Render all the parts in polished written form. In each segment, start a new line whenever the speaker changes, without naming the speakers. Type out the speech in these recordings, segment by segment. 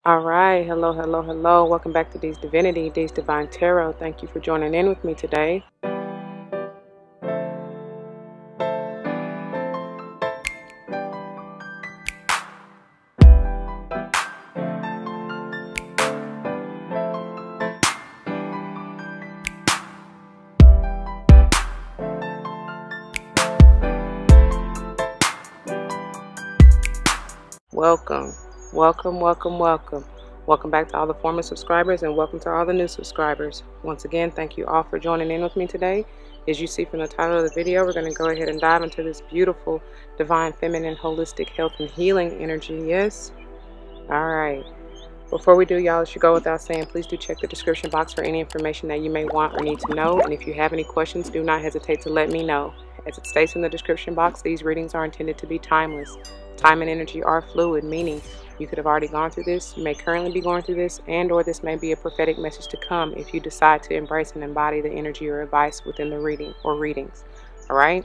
All right, hello, hello, hello. Welcome back to D's Divinity, D's Divine Tarot. Thank you for joining in with me today. Welcome, welcome, welcome, welcome. Welcome back to all the former subscribers and welcome to all the new subscribers. Once again, thank you all for joining in with me today. As you see from the title of the video, we're going to go ahead and dive into this beautiful divine feminine holistic health and healing energy. Yes? All right. Before we do, y'all, it should go without saying, please do check the description box for any information that you may want or need to know. And if you have any questions, do not hesitate to let me know. As it states in the description box, these readings are intended to be timeless. Time and energy are fluid, meaning you could have already gone through this, you may currently be going through this, and or this may be a prophetic message to come if you decide to embrace and embody the energy or advice within the reading or readings. All right?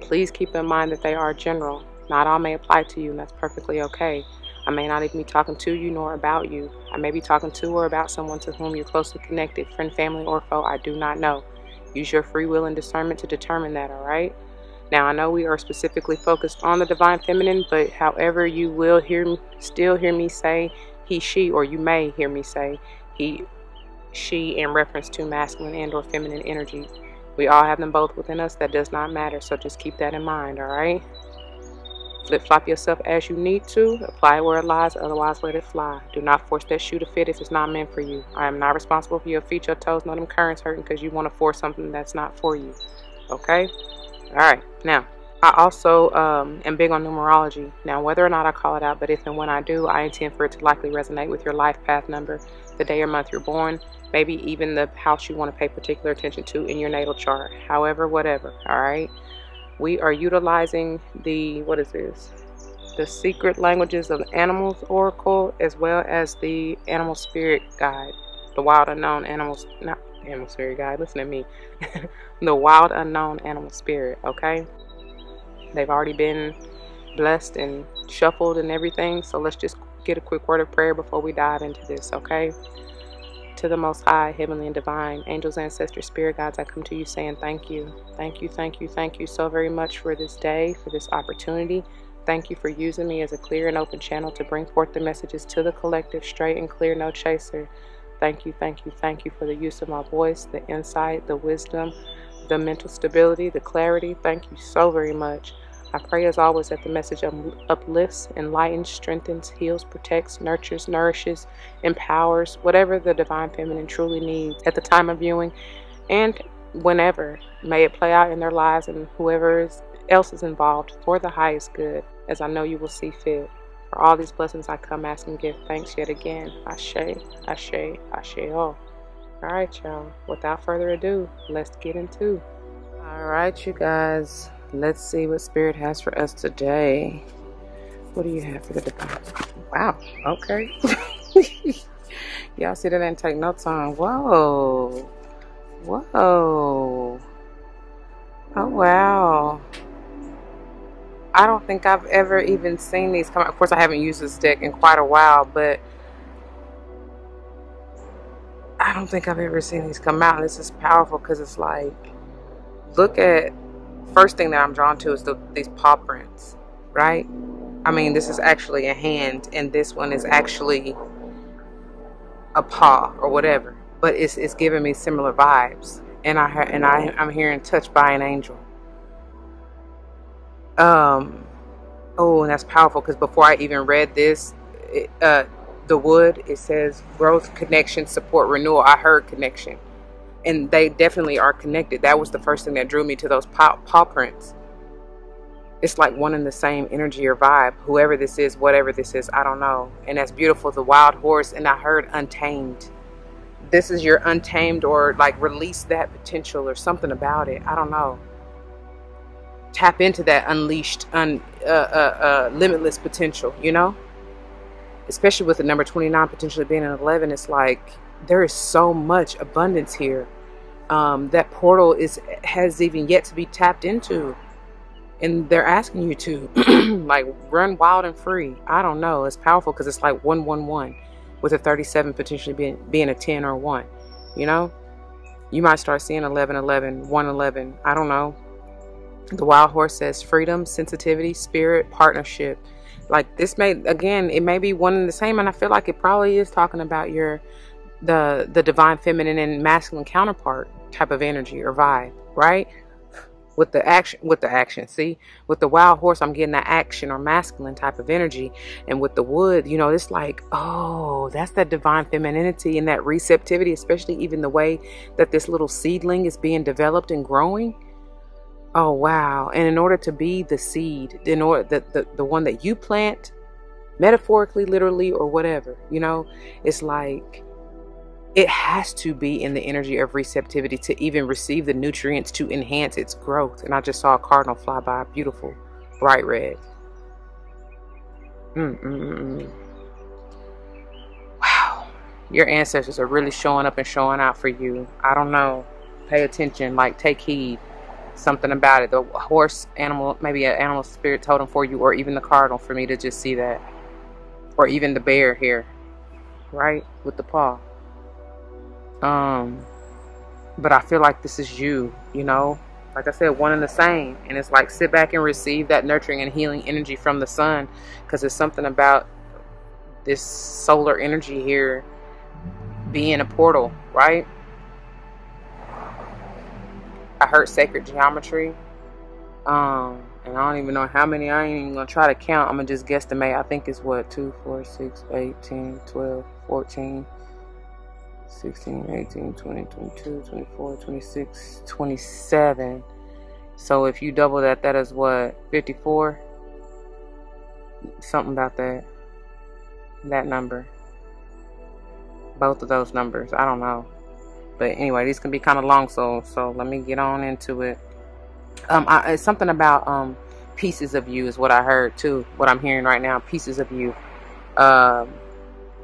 Please keep in mind that they are general. Not all may apply to you, and that's perfectly okay. I may not even be talking to you nor about you. I may be talking to or about someone to whom you're closely connected, friend, family, or foe. I do not know. Use your free will and discernment to determine that, all right? Now, I know we are specifically focused on the divine feminine, but however, you will still hear me say he, she, or you may hear me say he, she in reference to masculine and or feminine energy. We all have them both within us. That does not matter, so just keep that in mind, all right? Flip-flop yourself as you need to. Apply where it lies, otherwise let it fly. Do not force that shoe to fit if it's not meant for you. I am not responsible for your feet, your toes, nor them currents hurting because you want to force something that's not for you. Okay? Alright, now, I also am big on numerology. Now, whether or not I call it out, but if and when I do, I intend for it to likely resonate with your life path number, the day or month you're born, maybe even the house you want to pay particular attention to in your natal chart. However, whatever, alright? We are utilizing the, what is this? The Secret Languages of Animals Oracle, as well as the Animal Spirit Guide. The Wild Unknown Animals, not Animal Spirit Guide, listen to me. The Wild Unknown Animal Spirit, okay? They've already been blessed and shuffled and everything, so let's just get a quick word of prayer before we dive into this, okay? To the Most High, Heavenly and Divine, angels, ancestors, spirit guides, I come to you saying thank you. Thank you, thank you, thank you so very much for this day, for this opportunity. Thank you for using me as a clear and open channel to bring forth the messages to the collective, straight and clear, no chaser. Thank you, thank you, thank you for the use of my voice, the insight, the wisdom, the mental stability, the clarity. Thank you so very much. I pray as always that the message uplifts, enlightens, strengthens, heals, protects, nurtures, nourishes, empowers, whatever the divine feminine truly needs at the time of viewing and whenever. May it play out in their lives and whoever else is involved for the highest good, as I know you will see fit. For all these blessings I come, ask and give thanks yet again. Ashe, ashe, ashe. All right, y'all. Without further ado, let's get into. All right, you guys. Let's see what Spirit has for us today. What do you have for the divine? Wow. Okay. Y'all see that didn't take no time. Whoa. Whoa. Oh, wow. I don't think I've ever even seen these come out. Of course, I haven't used this deck in quite a while, but I don't think I've ever seen these come out. And this is powerful because it's like, look at, first thing that I'm drawn to is these paw prints, right? I mean, this is actually a hand, and this one is actually a paw or whatever. But it's giving me similar vibes, and I'm hearing touched by an angel. Oh, and that's powerful because before I even read this, the wood, it says growth, connection, support, renewal. I heard connection. And they definitely are connected. That was the first thing that drew me to those paw prints. It's like one and the same energy or vibe. Whoever this is, whatever this is, I don't know. And that's beautiful. The wild horse. And I heard untamed. This is your untamed, or like release that potential or something about it. I don't know. Tap into that unleashed, limitless potential, you know? Especially with the number 29 potentially being an 11. It's like, there is so much abundance here. That portal has even yet to be tapped into. And they're asking you to like run wild and free. I don't know. It's powerful because it's like 111 with a 37 potentially being a 10 or 1. You know, you might start seeing 1111, 111. I don't know. The wild horse says freedom, sensitivity, spirit, partnership. Like this may, again, it may be one and the same, and I feel like it probably is talking about the divine feminine and masculine counterpart type of energy or vibe, right? With the action, see, with the wild horse, I'm getting that action or masculine type of energy. And with the wood, you know, it's like, oh, that's that divine femininity and that receptivity, especially even the way that this little seedling is being developed and growing. Oh, wow. And in order to be the seed, in order the one that you plant, metaphorically, literally, or whatever, you know, it's like, it has to be in the energy of receptivity to even receive the nutrients to enhance its growth. And I just saw a cardinal fly by, beautiful, bright red. Wow. Your ancestors are really showing up and showing out for you. I don't know. Pay attention, like take heed. Something about it. The horse, animal, maybe an animal spirit totem for you, or even the cardinal for me to just see that. Or even the bear here, right? With the paw. But I feel like this is you know, like I said, one and the same. And it's like, sit back and receive that nurturing and healing energy from the sun, because there's something about this solar energy here being a portal, right? I heard sacred geometry, and I don't even know how many. I ain't even gonna try to count. I'm gonna just guesstimate. I think it's what, 2, 4, 6, 8, 10, 12, 14, 16, 18, 20, 22, 24, 26, 27. So if you double that, that is what, 54? Something about that. That number. Both of those numbers. I don't know. But anyway, these can be kind of long, so let me get on into it. It's something about pieces of you is what I heard too. What I'm hearing right now, pieces of you.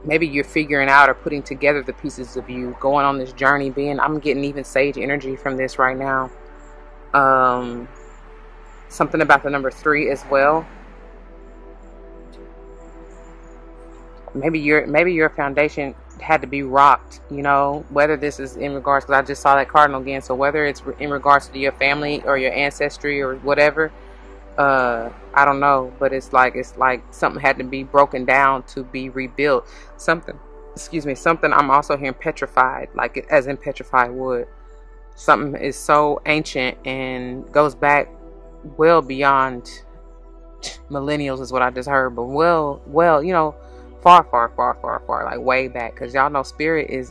Maybe you're figuring out or putting together the pieces of you, going on this journey. I'm getting even sage energy from this right now. Something about the number 3 as well. Maybe your foundation had to be rocked, you know, whether this is in regards, because I just saw that cardinal again, so whether it's in regards to your family or your ancestry or whatever, I don't know, but it's like something had to be broken down to be rebuilt. Something I'm also hearing petrified, like as in petrified wood. Something is so ancient and goes back well beyond millennials is what I just heard, but well, you know, far, like way back, because y'all know spirit is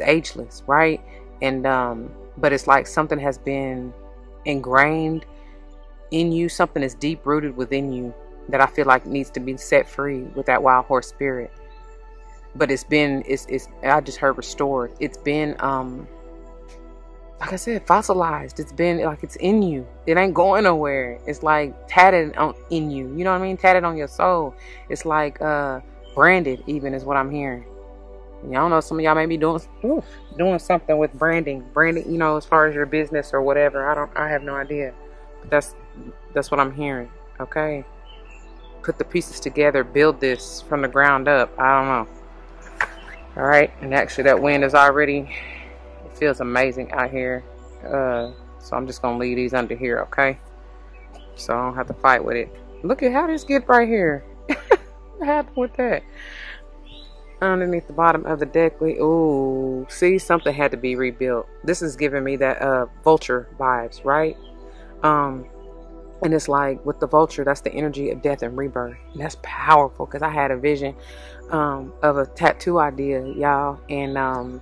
ageless, right? And but it's like something has been ingrained in you, something is deep rooted within you that I feel like needs to be set free with that wild horse spirit. But it's I just heard restored. It's been like I said, fossilized. It's been like it's in you. It ain't going nowhere. It's like tatted in you. You know what I mean? Tatted on your soul. It's like branded even is what I'm hearing. Y'all know some of y'all may be doing something with branding, you know, as far as your business or whatever. I have no idea. But that's what I'm hearing. Okay. Put the pieces together, build this from the ground up. I don't know. All right. And actually that wind is already, it feels amazing out here. So I'm just going to leave these under here. Okay. So I don't have to fight with it. Look at how this get right here. What happened with that? Underneath the bottom of the deck. Ooh, see, something had to be rebuilt. This is giving me that vulture vibes, right? And it's like with the vulture, that's the energy of death and rebirth. And that's powerful, because I had a vision of a tattoo idea, y'all, and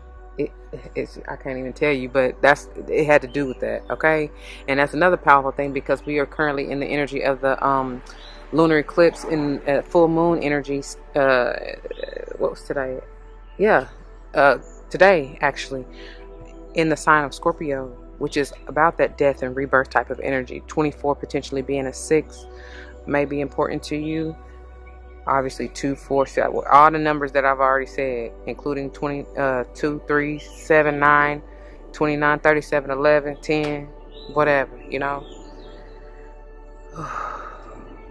it's I can't even tell you, but it had to do with that. Okay. And that's another powerful thing, because we are currently in the energy of the lunar eclipse in full moon energies. What was today? Yeah, today actually, in the sign of Scorpio, which is about that death and rebirth type of energy. 24 potentially being a 6 may be important to you. Obviously 2, 4, 7, all the numbers that I've already said, including 2, 3, 7, 9, 29, 37, 11, 10, whatever, you know.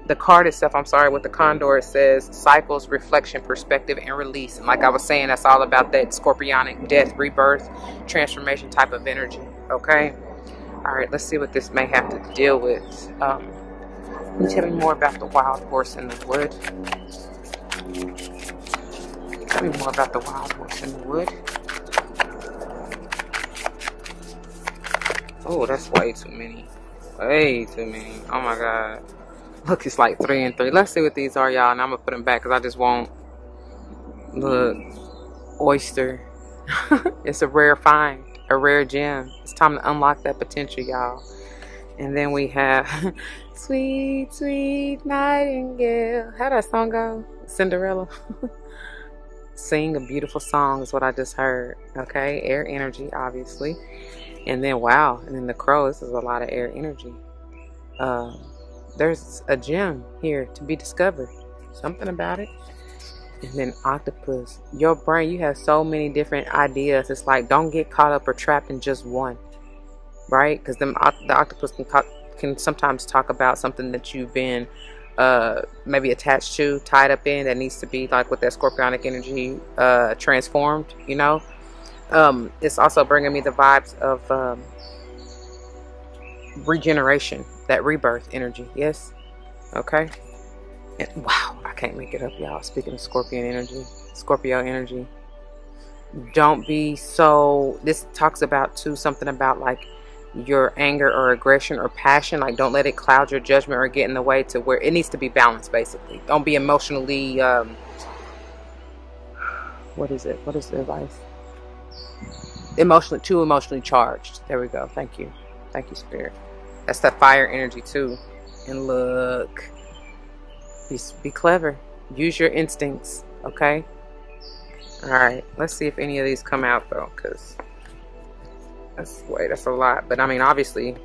The card itself, I'm sorry, with the condor, it says cycles, reflection, perspective, and release. And like I was saying, that's all about that scorpionic death, rebirth, transformation type of energy. Okay. All right. Let's see what this may have to deal with. Can you tell me more about the wild horse in the wood? Tell me more about the wild horse in the wood. Oh, that's way too many. Way too many. Oh my God. Look, it's like 3 and 3. Let's see what these are, y'all. And I'm going to put them back because I just won't. Look. Oyster. It's a rare find. A rare gem. It's time to unlock that potential, y'all. And then we have Sweet, Sweet Nightingale. How'd that song go? Cinderella. Sing a beautiful song is what I just heard. Okay. Air energy, obviously. And then, wow. And then the crow. This is a lot of air energy. There's a gem here to be discovered. Something about it. And then octopus. Your brain, you have so many different ideas. It's like, don't get caught up or trapped in just one. Right? Because the octopus can sometimes talk about something that you've been maybe attached to, tied up in, that needs to be, like with that scorpionic energy, transformed, you know. It's also bringing me the vibes of regeneration, that rebirth energy. Yes. Okay. And wow, I can't make it up, y'all. Speaking of Scorpion energy, Scorpio energy, don't be so, this talks about too something about like your anger or aggression or passion. Like, don't let it cloud your judgment or get in the way, to where it needs to be balanced. Basically, don't be emotionally what is it, what is the advice? Too emotionally charged. There we go. Thank you, Spirit. That's that fire energy too. And look, be clever, use your instincts. Okay. All right, let's see if any of these come out though, because that's a lot. But I mean, obviously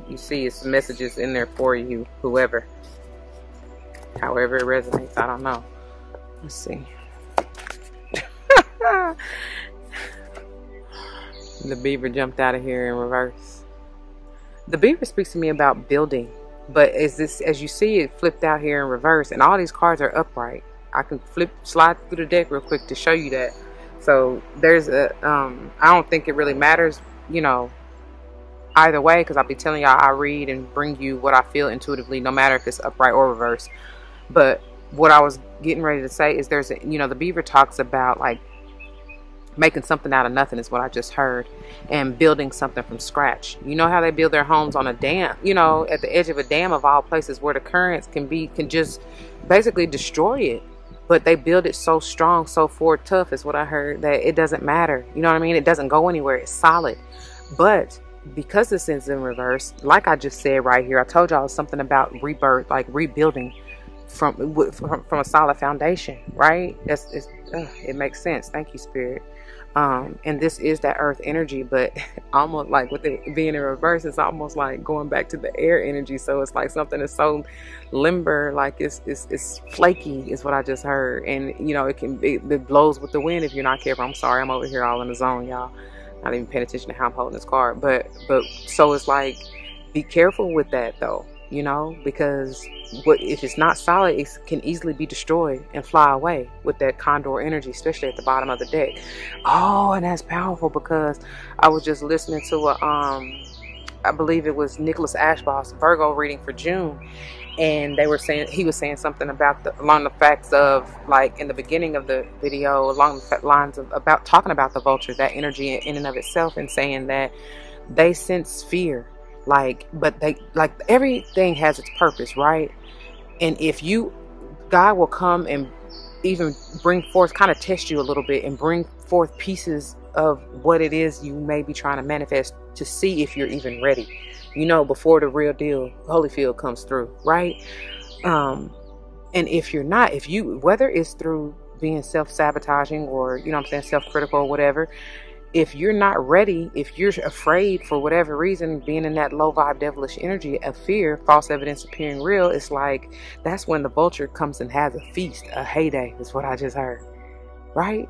you see it's messages in there for you, however it resonates. I don't know. Let's see. The beaver jumped out of here in reverse. The beaver speaks to me about building, but as you see it flipped out here in reverse, and all these cards are upright. I can slide through the deck real quick to show you that. So there's a I don't think it really matters, you know, either way, because I'll be telling y'all I read and bring you what I feel intuitively, no matter if it's upright or reverse. But what I was getting ready to say is there's a, you know, the beaver talks about like making something out of nothing, is what I just heard, and building something from scratch. You know how they build their homes on a dam, you know, at the edge of a dam, of all places, where the currents can just basically destroy it. But they build it so strong, so forward tough, is what I heard, that it doesn't matter. You know what I mean? It doesn't go anywhere. It's solid. But because this is in reverse, like I just said right here, I told y'all something about rebirth, like rebuilding from a solid foundation, right? It makes sense. Thank you, Spirit. And this is that earth energy, but almost like with it being in reverse, it's almost like going back to the air energy. So it's like something that's so limber, like it's flaky, is what I just heard. And you know, it blows with the wind if you're not careful. I'm sorry, I'm over here all in the zone, y'all, not even paying attention to how I'm holding this card. But so it's like, be careful with that though, you know, because if it's not solid, it can easily be destroyed and fly away with that condor energy, especially at the bottom of the deck. Oh, and that's powerful, because I was just listening to I believe it was Nicholas Ashboss Virgo reading for June, and he was saying something about along the facts of, like in the beginning of the video, along the lines of about talking about the vulture, that energy in and of itself, and saying that they sense fear, but everything has its purpose, right? And if God will come and even bring forth, kind of test you a little bit, and bring forth pieces of what it is you may be trying to manifest, to see if you're even ready, you know, before the real deal, Holyfield, comes through, right? And if you're not, whether it's through being self-sabotaging or, you know what I'm saying, self-critical or whatever, if you're not ready, if you're afraid for whatever reason, being in that low vibe devilish energy of fear, false evidence appearing real, it's like, that's when the vulture comes and has a feast, a heyday, is what I just heard, right?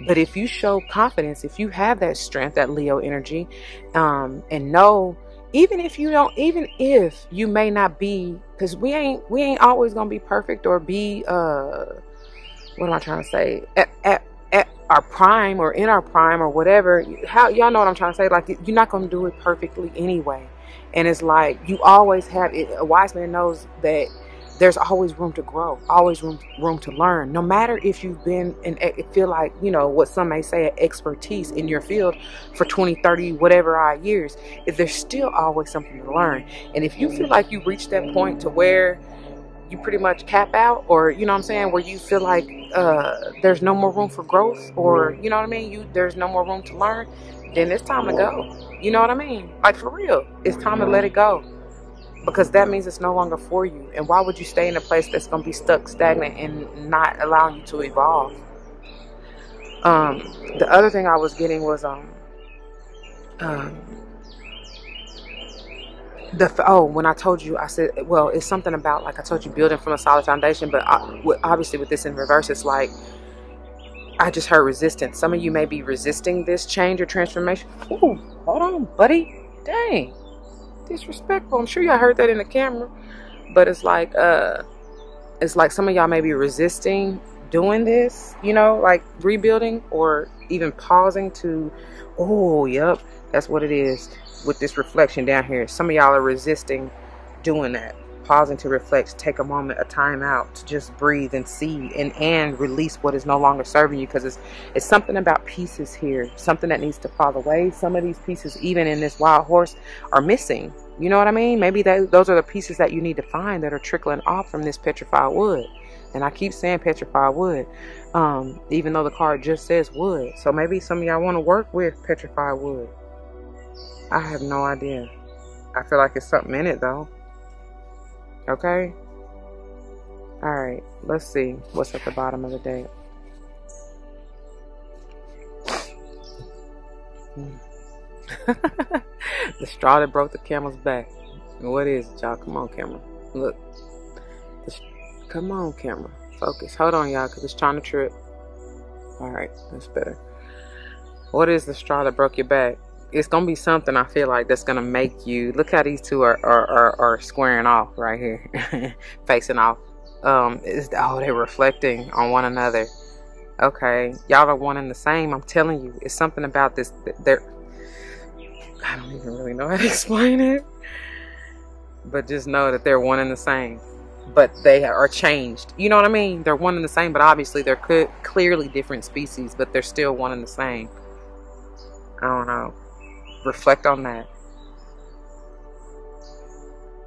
But if you show confidence, if you have that strength, that Leo energy, and know even if you don't, even if you may not be, because we ain't always gonna be perfect or be what am I trying to say, at our prime or in our prime or whatever. How y'all know what I'm trying to say? Like, you're not gonna do it perfectly anyway. And it's like, you always have it. A wise man knows that there's always room to grow, always room to learn. No matter if you've been and feel like, you know, what some may say, expertise in your field for 20, 30, whatever odd years, there's still always something to learn. And if you feel like you reached that point to where you pretty much cap out, or, you know what I'm saying, where you feel like there's no more room for growth, or, you know what I mean, there's no more room to learn, then it's time to go. You know what I mean? Like, for real, it's time to let it go. Because that means it's no longer for you. And why would you stay in a place that's going to be stuck, stagnant, and not allowing you to evolve? The other thing I was getting was when I told you, I said, well, it's something about, like I told you, building from a solid foundation. But obviously with this in reverse, it's like, I just heard resistance. Some of you may be resisting this change or transformation. Ooh, hold on, buddy. Dang. Disrespectful. I'm sure y'all heard that in the camera. But it's like some of y'all may be resisting doing this, you know, like rebuilding, or even pausing to, oh, yep, that's what it is with this reflection down here. Some of y'all are resisting doing that, pausing to reflect, take a moment, a time out to just breathe and see and release what is no longer serving you, because it's something about pieces here, something that needs to fall away. Some of these pieces, even in this wild horse, are missing. You know what I mean? Maybe those are the pieces that you need to find that are trickling off from this petrified wood. And I keep saying petrified wood, even though the card just says wood. So maybe some of y'all want to work with petrified wood. I have no idea. I feel like it's something in it though. Okay. All right. Let's see what's at the bottom of the deck. The straw that broke the camel's back. What is it, y'all? Come on, camera. Look. Come on, camera. Focus. Hold on, y'all, because it's trying to trip. All right. That's better. What is the straw that broke your back? It's going to be something, I feel like, that's going to make you... Look how these two are squaring off right here. Facing off. They're reflecting on one another. Okay. Y'all are one and the same. I'm telling you. It's something about this. I don't even really know how to explain it. But just know that they're one and the same. But they are changed. You know what I mean? They're one and the same, but obviously they're clearly different species, but they're still one and the same. I don't know. Reflect on that.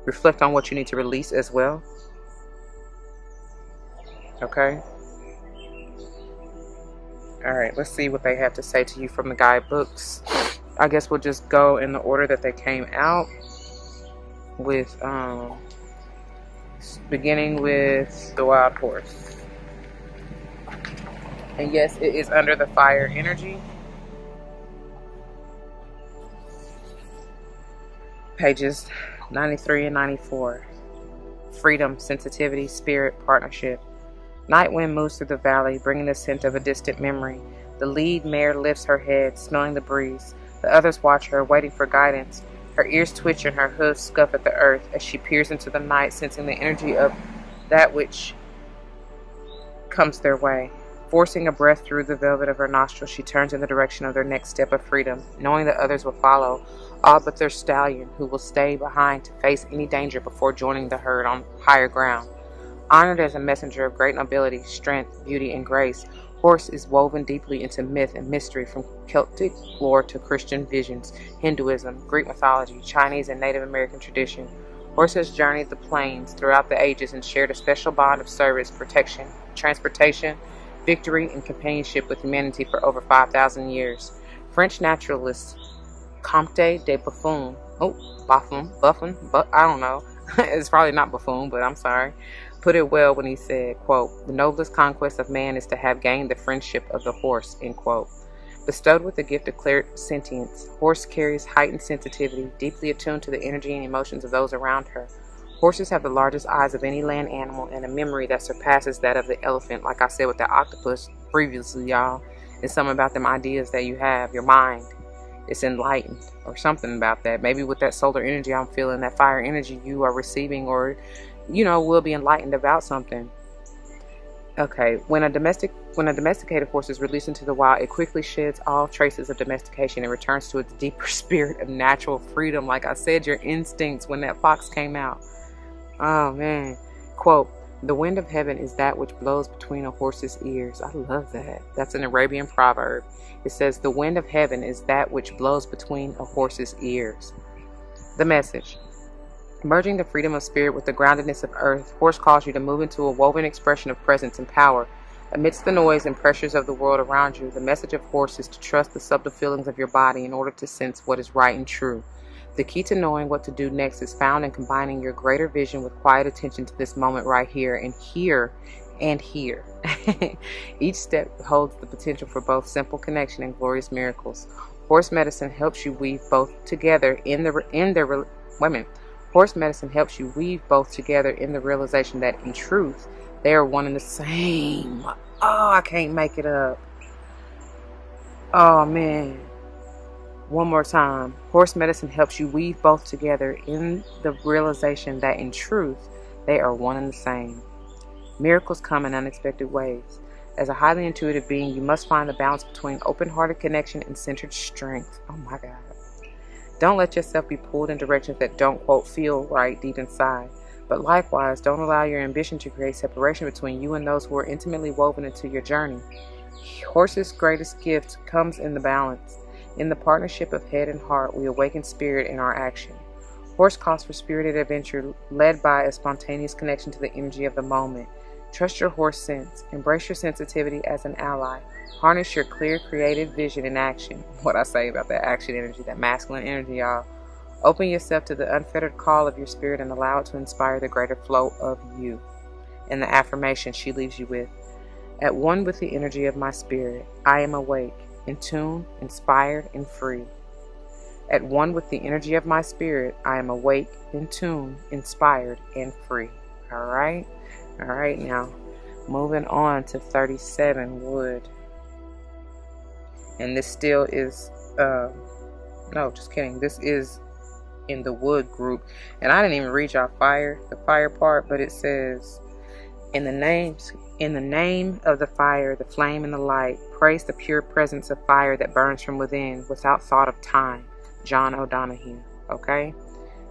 Reflect on what you need to release as well. Okay? Alright, let's see what they have to say to you from the guidebooks. I guess we'll just go in the order that they came out. With, beginning with the wild horse. And yes, it is under the fire energy. Pages 93 and 94. Freedom, sensitivity, spirit, partnership. Night wind moves through the valley, bringing the scent of a distant memory. The lead mare lifts her head, smelling the breeze. The others watch her, waiting for guidance. Her ears twitch and her hooves scuff at the earth as she peers into the night, sensing the energy of that which comes their way. Forcing a breath through the velvet of her nostrils, she turns in the direction of their next step of freedom, knowing that others will follow, all but their stallion, who will stay behind to face any danger before joining the herd on higher ground. Honored as a messenger of great nobility, strength, beauty, and grace, Horse is woven deeply into myth and mystery, from Celtic lore to Christian visions, Hinduism, Greek mythology, Chinese and Native American tradition. Horse has journeyed the plains throughout the ages and shared a special bond of service, protection, transportation, victory, and companionship with humanity for over 5,000 years. French naturalist Comte de Buffon, I don't know, it's probably not Buffon, but I'm sorry, put it well when he said, quote, "The noblest conquest of man is to have gained the friendship of the horse," end quote. Bestowed with the gift of clear sentience, Horse carries heightened sensitivity, deeply attuned to the energy and emotions of those around her. Horses have the largest eyes of any land animal and a memory that surpasses that of the elephant, like I said with the octopus previously, y'all. It's something about them ideas that you have, your mind. it's enlightened or something about that. Maybe with that solar energy I'm feeling, that fire energy you are receiving, or will be enlightened about something. Okay, when a domesticated horse is released into the wild, it quickly sheds all traces of domestication and returns to its deeper spirit of natural freedom. Like I said, your instincts when that fox came out. Oh man. Quote, "The wind of heaven is that which blows between a horse's ears." I love that. That's an Arabian proverb. It says, "The wind of heaven is that which blows between a horse's ears." The message. Merging the freedom of spirit with the groundedness of earth, horse calls you to move into a woven expression of presence and power. Amidst the noise and pressures of the world around you, the message of horse is to trust the subtle feelings of your body in order to sense what is right and true. The key to knowing what to do next is found in combining your greater vision with quiet attention to this moment right here and here and here. Each step holds the potential for both simple connection and glorious miracles. Horse medicine helps you weave both together Horse medicine helps you weave both together in the realization that, in truth, they are one and the same. Oh, I can't make it up. Oh, man. One more time. Horse medicine helps you weave both together in the realization that, in truth, they are one and the same. Miracles come in unexpected ways. As a highly intuitive being, you must find the balance between open-hearted connection and centered strength. Oh, my God. Don't let yourself be pulled in directions that don't, quote, feel right deep inside. But likewise, don't allow your ambition to create separation between you and those who are intimately woven into your journey. Horse's greatest gift comes in the balance. In the partnership of head and heart, we awaken spirit in our action. Horse calls for spirited adventure led by a spontaneous connection to the energy of the moment. Trust your horse sense. Embrace your sensitivity as an ally. Harness your clear, creative vision in action. What I say about that action energy, that masculine energy, y'all. Open yourself to the unfettered call of your spirit and allow it to inspire the greater flow of you. And the affirmation she leaves you with. At one with the energy of my spirit, I am awake, in tune, inspired, and free. At one with the energy of my spirit, I am awake, in tune, inspired, and free. All right? All right, now, moving on to 37 wood. And this still is, no, just kidding. This is in the wood group. And I didn't even read y'all the fire part, but it says, in the name of the fire, the flame and the light, praise the pure presence of fire that burns from within without thought of time. John O'Donohue. Okay?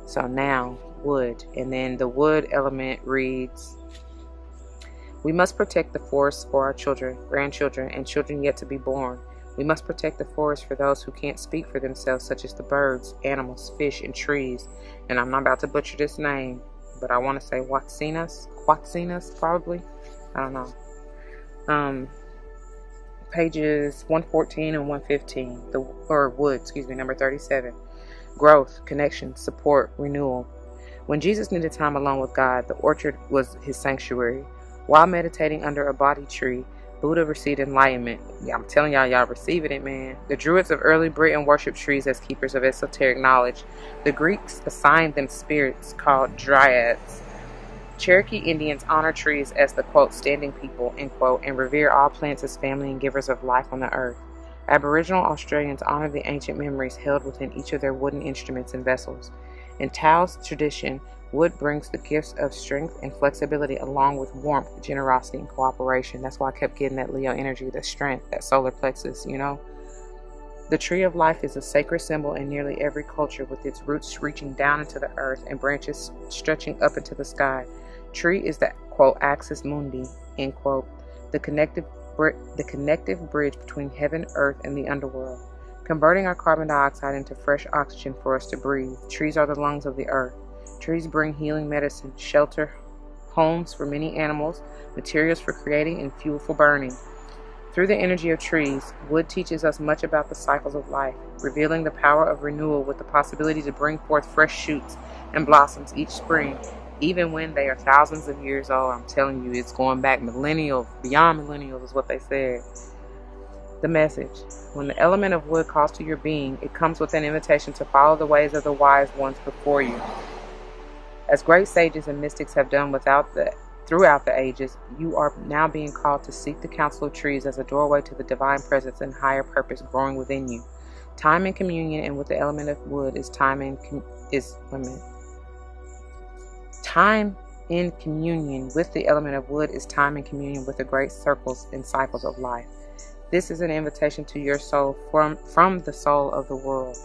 So now, wood. And then the wood element reads, we must protect the forest for our children, grandchildren, and children yet to be born. We must protect the forest for those who can't speak for themselves, such as the birds, animals, fish, and trees. And I'm not about to butcher this name, but I want to say Quatsinas, probably. I don't know. Pages 114 and 115, number 37. Growth, connection, support, renewal. When Jesus needed time alone with God, the orchard was his sanctuary. While meditating under a bodhi tree, Buddha received enlightenment. Yeah, I'm telling y'all receiving it, man. The Druids of early Britain worshipped trees as keepers of esoteric knowledge. The Greeks assigned them spirits called dryads. Cherokee Indians honor trees as the, quote, standing people, end quote, and revere all plants as family and givers of life on the earth. Aboriginal Australians honor the ancient memories held within each of their wooden instruments and vessels. In Tao's tradition, wood brings the gifts of strength and flexibility along with warmth, generosity, and cooperation. That's why I kept getting that Leo energy, the strength, that solar plexus, you know. The tree of life is a sacred symbol in nearly every culture, with its roots reaching down into the earth and branches stretching up into the sky. Tree is the, quote, axis mundi, end quote, the connective bridge between heaven, earth, and the underworld, converting our carbon dioxide into fresh oxygen for us to breathe. Trees are the lungs of the earth. Trees bring healing medicine, shelter, homes for many animals, materials for creating, and fuel for burning. Through the energy of trees, wood teaches us much about the cycles of life, revealing the power of renewal with the possibility to bring forth fresh shoots and blossoms each spring, even when they are thousands of years old. I'm telling you, it's going back millennials, beyond millennials is what they said. The message. When the element of wood calls to your being, it comes with an invitation to follow the ways of the wise ones before you. As great sages and mystics have done throughout the ages, you are now being called to seek the counsel of trees as a doorway to the divine presence and higher purpose growing within you. Time in communion and with the element of wood is time in Time in communion with the element of wood is time in communion with the great circles and cycles of life. This is an invitation to your soul from the soul of the world.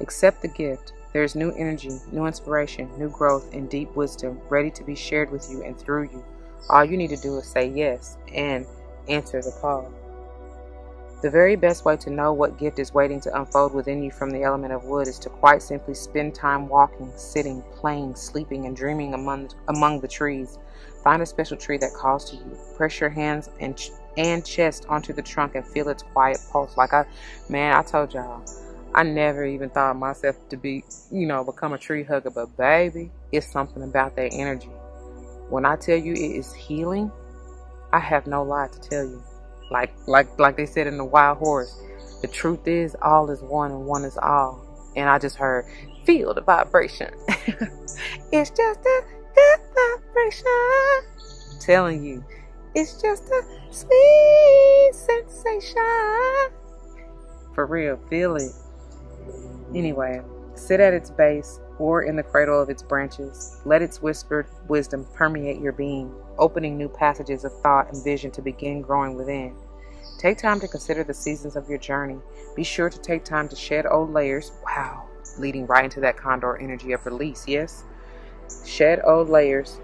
Accept the gift. There is new energy, new inspiration, new growth, and deep wisdom ready to be shared with you and through you. All you need to do is say yes and answer the call. The very best way to know what gift is waiting to unfold within you from the element of wood is to quite simply spend time walking, sitting, playing, sleeping, and dreaming among the trees. Find a special tree that calls to you. Press your hands and chest onto the trunk and feel its quiet pulse. I told y'all, I never even thought of myself to be, become a tree hugger, but baby, it's something about that energy. When I tell you it is healing, I have no lie to tell you. Like they said in the Wild Horse, the truth is all is one and one is all. And I just heard, feel the vibration. It's just a good vibration. I'm telling you, it's just a sweet sensation. For real, feel it. Anyway, sit at its base or in the cradle of its branches. Let its whispered wisdom permeate your being, opening new passages of thought and vision to begin growing within. Take time to consider the seasons of your journey. Be sure to take time to shed old layers. Wow, leading right into that condor energy of release, yes? Shed old layers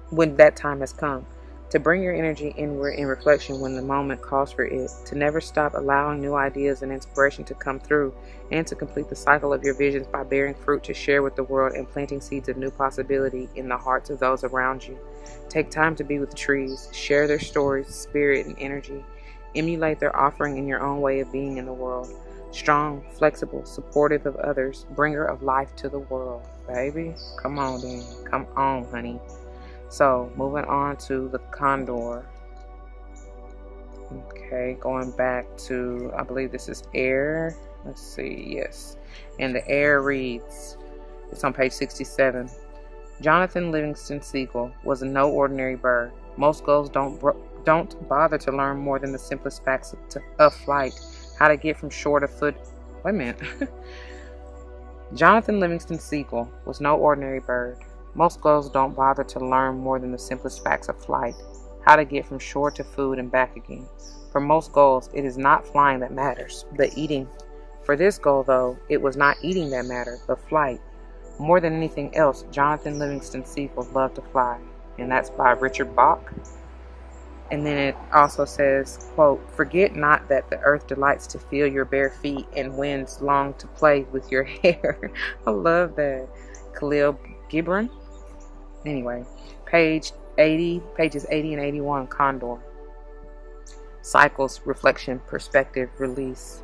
when that time has come. To bring your energy inward in reflection when the moment calls for it. To never stop allowing new ideas and inspiration to come through. And to complete the cycle of your visions by bearing fruit to share with the world and planting seeds of new possibility in the hearts of those around you. Take time to be with trees. Share their stories, spirit, and energy. Emulate their offering in your own way of being in the world. Strong, flexible, supportive of others. Bringer of life to the world. Baby, come on then. Come on, honey. So, moving on to the condor. Okay, going back to, I believe this is air. Let's see, yes. And the air reads, it's on page 67. Jonathan Livingston Seagull was no ordinary bird. Most gulls don't bother to learn more than the simplest facts of flight. How to get from shore to foot. Wait a minute. Jonathan Livingston Seagull was no ordinary bird. Most gulls don't bother to learn more than the simplest facts of flight, how to get from shore to food and back again. For most gulls, it is not flying that matters, but eating. For this gull, though, it was not eating that mattered, but flight. More than anything else, Jonathan Livingston Seagull loved to fly, and that's by Richard Bach. And then it also says, quote, forget not that the earth delights to feel your bare feet and winds long to play with your hair. I love that. Khalil Gibran. Anyway, pages 80 and 81, Condor. Cycles, reflection, perspective, release.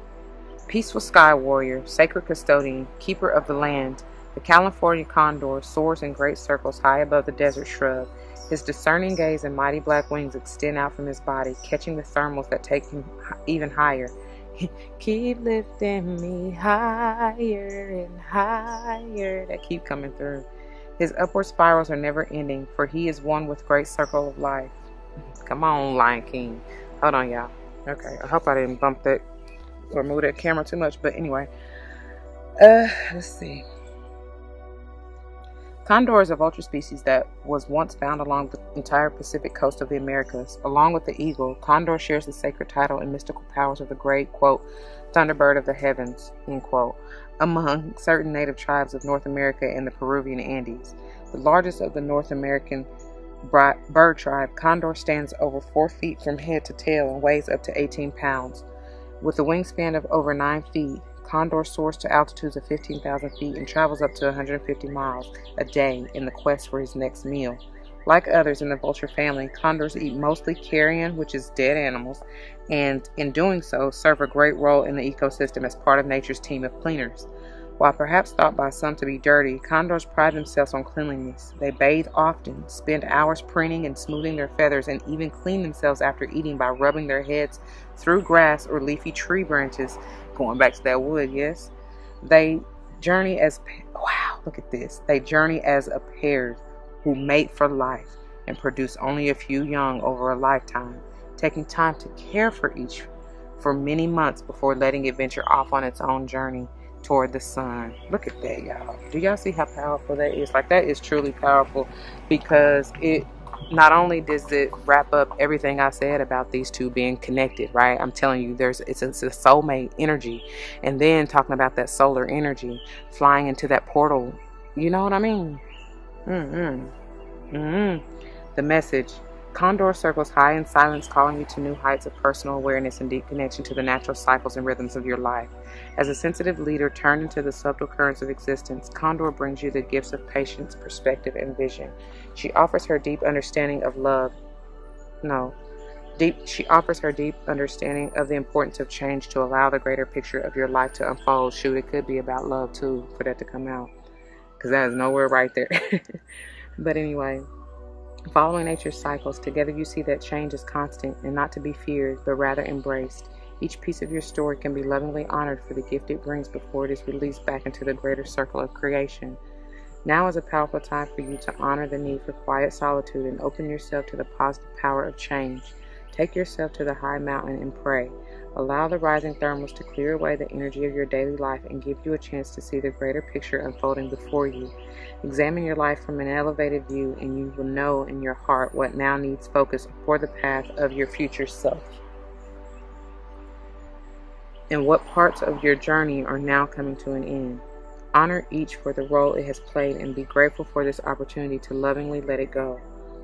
Peaceful sky warrior, sacred custodian, keeper of the land, the California condor soars in great circles high above the desert shrub. His discerning gaze and mighty black wings extend out from his body, catching the thermals that take him even higher. Keep lifting me higher and higher. That keep coming through. His upward spirals are never ending, for he is one with great circle of life. Come on, Lion King. Hold on, y'all. Okay, I hope I didn't bump that or move that camera too much, but anyway. Let's see. Condor is a vulture species that was once found along the entire Pacific coast of the Americas. Along with the eagle, condor shares the sacred title and mystical powers of the great, quote, thunderbird of the heavens, end quote, among certain native tribes of North America and the Peruvian Andes. The largest of the North American bird tribe, condor stands over 4 feet from head to tail and weighs up to 18 pounds. With a wingspan of over 9 feet, condor soars to altitudes of 15,000 feet and travels up to 150 miles a day in the quest for his next meal. Like others in the vulture family, condors eat mostly carrion, which is dead animals, and in doing so, serve a great role in the ecosystem as part of nature's team of cleaners. While perhaps thought by some to be dirty, condors pride themselves on cleanliness. They bathe often, spend hours preening and smoothing their feathers, and even clean themselves after eating by rubbing their heads through grass or leafy tree branches. Going back to that wood, yes. They journey as They journey as a pair who mate for life and produce only a few young over a lifetime, taking time to care for each for many months before letting it venture off on its own journey toward the sun. Look at that, y'all. Do y'all see how powerful that is? Like, that is truly powerful, because it not only does it wrap up everything I said about these two being connected, right? I'm telling you, it's a soulmate energy. And then talking about that solar energy flying into that portal. You know what I mean? The message. Condor circles high in silence, calling you to new heights of personal awareness and deep connection to the natural cycles and rhythms of your life. As a sensitive leader turned into the subtle currents of existence, Condor brings you the gifts of patience, perspective, and vision. She offers her deep understanding of love. She offers her deep understanding of the importance of change to allow the greater picture of your life to unfold. Shoot, it could be about love too, for that to come out, because that is nowhere right there. But anyway, following nature's cycles, together you see that change is constant and not to be feared, but rather embraced. Each piece of your story can be lovingly honored for the gift it brings before it is released back into the greater circle of creation. Now is a powerful time for you to honor the need for quiet solitude and open yourself to the positive power of change. Take yourself to the high mountain and pray. Allow the rising thermals to clear away the energy of your daily life and give you a chance to see the greater picture unfolding before you. Examine your life from an elevated view, and you will know in your heart what now needs focus for the path of your future self, and what parts of your journey are now coming to an end. Honor each for the role it has played and be grateful for this opportunity to lovingly let it go.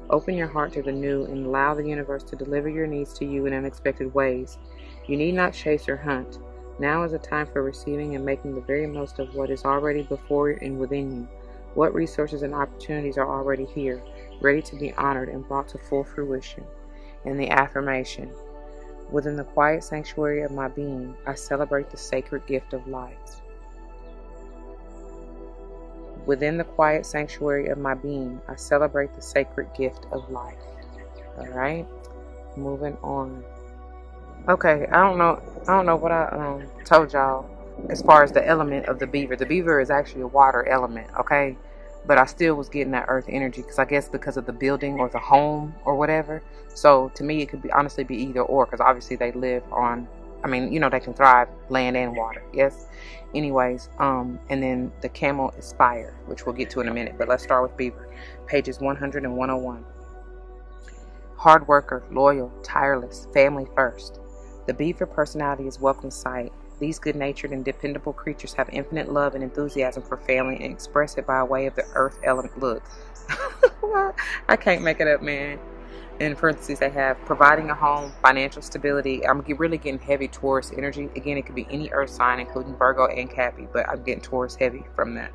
Open your heart to the new and allow the universe to deliver your needs to you in unexpected ways. You need not chase or hunt. Now is a time for receiving and making the very most of what is already before and within you. What resources and opportunities are already here, ready to be honored and brought to full fruition. And the affirmation. Within the quiet sanctuary of my being, I celebrate the sacred gift of life. Within the quiet sanctuary of my being, I celebrate the sacred gift of life. All right, moving on. Okay, I don't know what I told y'all as far as the element of the beaver. The beaver is actually a water element, okay? But I still was getting that earth energy, because I guess because of the building or the home or whatever. So to me, it could be honestly be either or, because obviously they live on, I mean, you know, they can thrive land and water. Yes. Anyways, and then the camel is fire, which we'll get to in a minute. But let's start with beaver. Pages 100 and 101. Hard worker, loyal, tireless, family first. The beaver personality is welcome sight. These good-natured and dependable creatures have infinite love and enthusiasm for family and express it by way of the earth element. Look, I can't make it up, man. In parentheses, they have providing a home, financial stability. I'm really getting heavy Taurus energy. Again, it could be any earth sign, including Virgo and Cappy, but I'm getting Taurus heavy from that.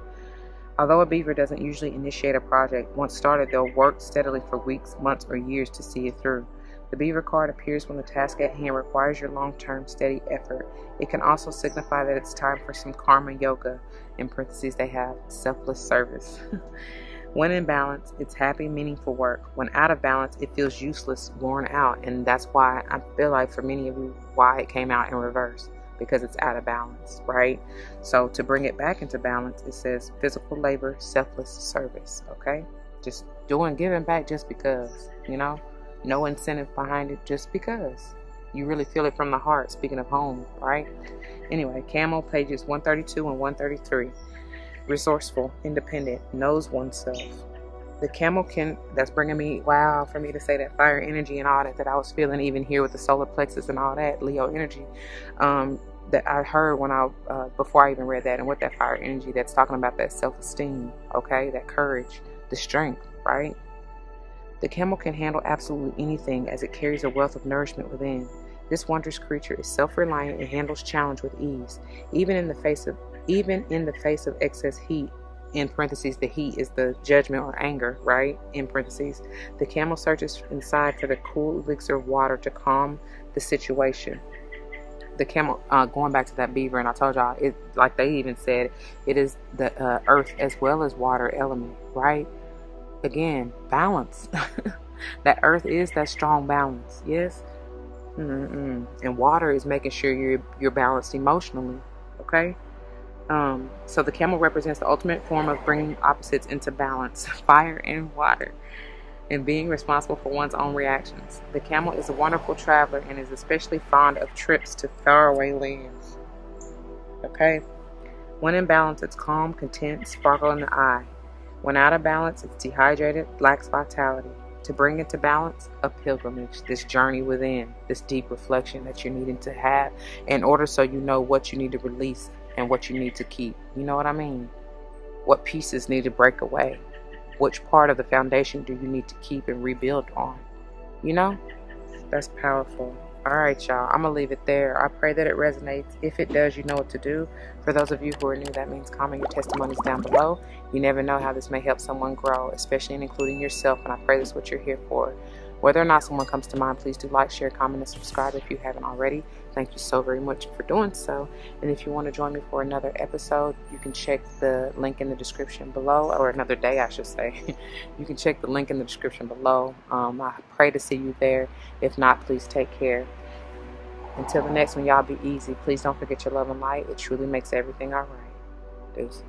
Although a beaver doesn't usually initiate a project, once started, they'll work steadily for weeks, months, or years to see it through. The beaver card appears when the task at hand requires your long-term, steady effort. It can also signify that it's time for some karma yoga. In parentheses, they have selfless service. When in balance, it's happy, meaningful work. When out of balance, it feels useless, worn out. And that's why I feel like for many of you, why it came out in reverse, because it's out of balance, right? So to bring it back into balance, it says physical labor, selfless service, okay? Just giving back just because, you know? No incentive behind it, just because. You really feel it from the heart, speaking of home, right? Anyway, camel, pages 132 and 133. Resourceful, independent, knows oneself. The camel that's bringing me, wow, for me to say that fire energy and all that I was feeling even here with the solar plexus and all that, Leo energy, that I heard when before I even read that, and with that fire energy, that's talking about that self-esteem, okay, that courage, the strength, right? The camel can handle absolutely anything as it carries a wealth of nourishment within. This wondrous creature is self-reliant and handles challenge with ease, even in the face of excess heat. In parentheses, the heat is the judgment or anger, right? In parentheses, the camel searches inside for the cool elixir of water to calm the situation. The camel, going back to that beaver, and I told y'all, it, like they even said, it is the earth as well as water element, right? Again, balance. That earth is that strong balance, yes? And water is making sure you're balanced emotionally, okay? So the camel represents the ultimate form of bringing opposites into balance, fire and water. and being responsible for one's own reactions. The camel is a wonderful traveler and is especially fond of trips to faraway lands. Okay? When in balance, it's calm, content, sparkle in the eye. When out of balance, it's dehydrated, lacks vitality. To bring it to balance, a pilgrimage, this journey within, this deep reflection that you're needing to have in order so you know what you need to release and what you need to keep. You know what I mean? What pieces need to break away? Which part of the foundation do you need to keep and rebuild on? You know? That's powerful. All right, y'all. I'm going to leave it there. I pray that it resonates. If it does, you know what to do. For those of you who are new, that means comment your testimonies down below. You never know how this may help someone grow, especially in including yourself, and I pray that's what you're here for. Whether or not someone comes to mind, please do like, share, comment, and subscribe if you haven't already. Thank you so very much for doing so. And if you want to join me for another episode, you can check the link in the description below, or another day, I should say. You can check the link in the description below. I pray to see you there. If not, please take care. Until the next one, y'all be easy. Please don't forget your love and light. It truly makes everything all right. Deuces.